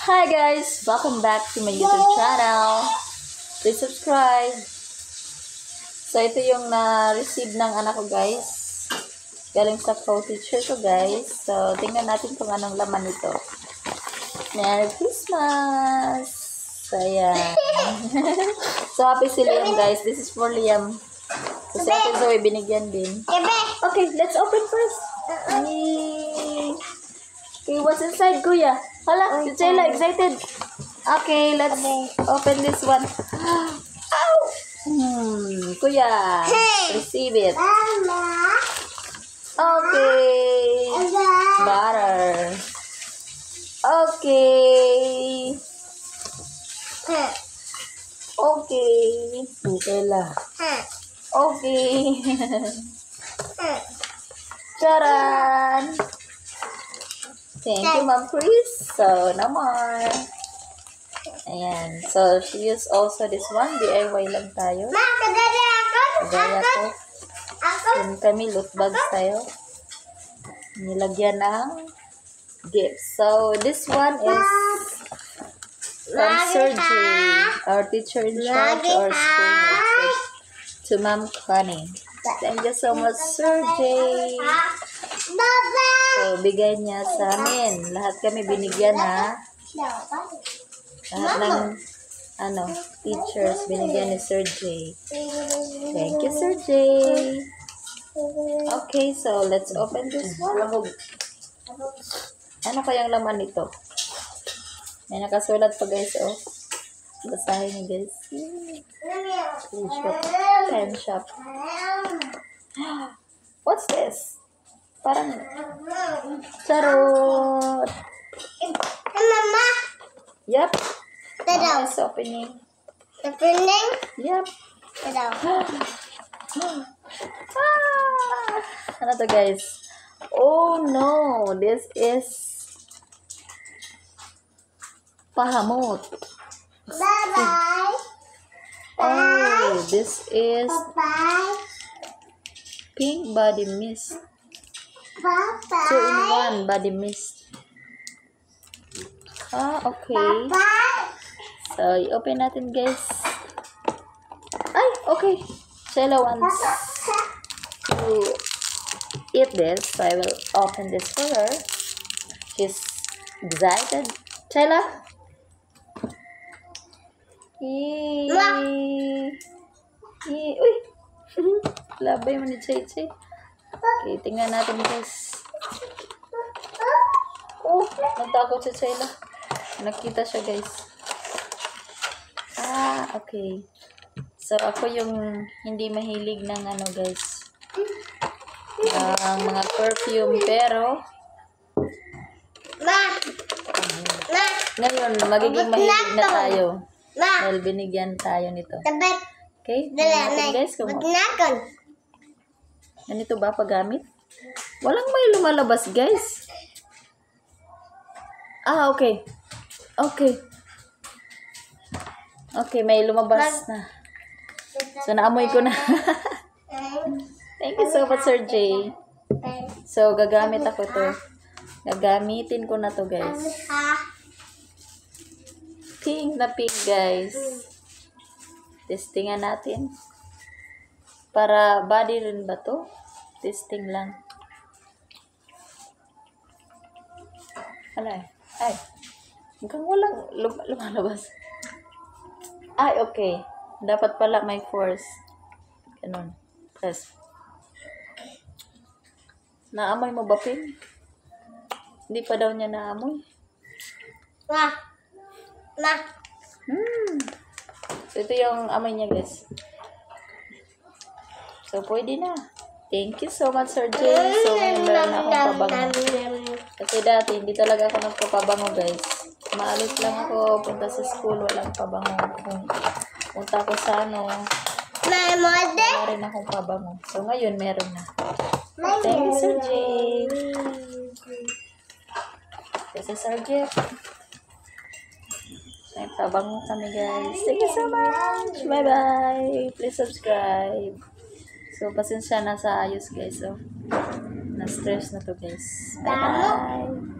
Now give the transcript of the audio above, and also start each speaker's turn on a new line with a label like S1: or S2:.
S1: Hi guys! Welcome back to my YouTube channel. Please subscribe. So ito yung na-receive ng anak ko guys. Galing sa co-teacher ko guys. So tingnan natin kung anong laman nito. Merry Christmas! So ayan. So happy si Liam guys. This is for Liam. So si Ate Zoe binigyan din. Okay, let's open first. Yay! Okay, what's inside, Kuya? Hala, si Chela, excited. Okay, let's open this one. Ow! Kuya, receive it. Okay. Butter. Okay. Okay. Chela. Okay. Charan! Thank you, Ma'am Chris. So, no more. Ayan. So, she used also this one. DIY lang tayo. Gaya ko. Yun kami, loot bags tayo. Nilagyan ng gifts. So, this one is from Sergey, our teacher in charge or school nurse, to Ma'am Connie. Thank you so much, Sergey. So, bigay niya sa amin. Lahat kami binigyan ha. Lahat ng teachers binigyan ni Sir J. Thank you, Sir J. Okay, so let's open this one. Ano kayang laman nito? May nakasulat pa guys, oh. Basahin niyo guys. Pen shop. What's this? Parang charot.
S2: Mama.
S1: Yep.
S2: Tadaw.
S1: Mama is opening.
S2: Opening?
S1: Yep.
S2: Tadaw.
S1: Ano to guys? Oh no, this is pahamot.
S2: Bye-bye.
S1: Oh, this is
S2: Bye-bye.
S1: pink body mist.
S2: Bye-bye.
S1: 2-in-1 body mist. Okay.
S2: Bye-bye.
S1: So, i-open natin guys. Ay, okay. Chela wants to eat this. So, I will open this for her. She's excited. Chela? Yay! Yay! Uy! Labay mo ni Chay Chay. Okay, tingnan natin guys. Oh, natakot si Chela. Nakita siya guys. Okay. So, ako yung hindi mahilig ng guys. Ang mga perfume, pero
S2: Ma. Ma.
S1: ngayon, magiging mahilig na tayo.
S2: Ma.
S1: Dahil binigyan tayo nito.
S2: Tabat.
S1: Okay? Tingnan natin guys kung
S2: Magnakon.
S1: ganito ba paggamit? Walang may lumalabas guys. Okay. Okay. Okay, may lumabas na. So, naamoy ko na. Thank you so much, Sir J. So, gagamit ako to. Gagamitin ko na to, guys. Pink na pink, guys. Testingan natin. Para body rin ba to? Testing lang. Ay. Hanggang walang lumalabas. Ay, okay. Dapat pala may force. Ganun. Press. Naamoy mo ba, Pin? Hindi pa daw niya naamoy.
S2: Ma. Ma.
S1: So, ito yung amoy niya, guys. So, pwede na. Thank you so much, Sir Jay. So, ngayon meron na akong pabango. Kasi dati, hindi talaga ako nagpapabango, guys. Maalis lang ako, punta sa school, walang pabango. Punta ako sa wala rin akong pabango. So, ngayon, meron na. Thank you, Sir Jay. This is Sir Jay. May pabango kami, guys. Thank you so much. Bye-bye. Please subscribe. So, pasensya na sa ayos, guys. So, na-stress na to, guys. Bye-bye.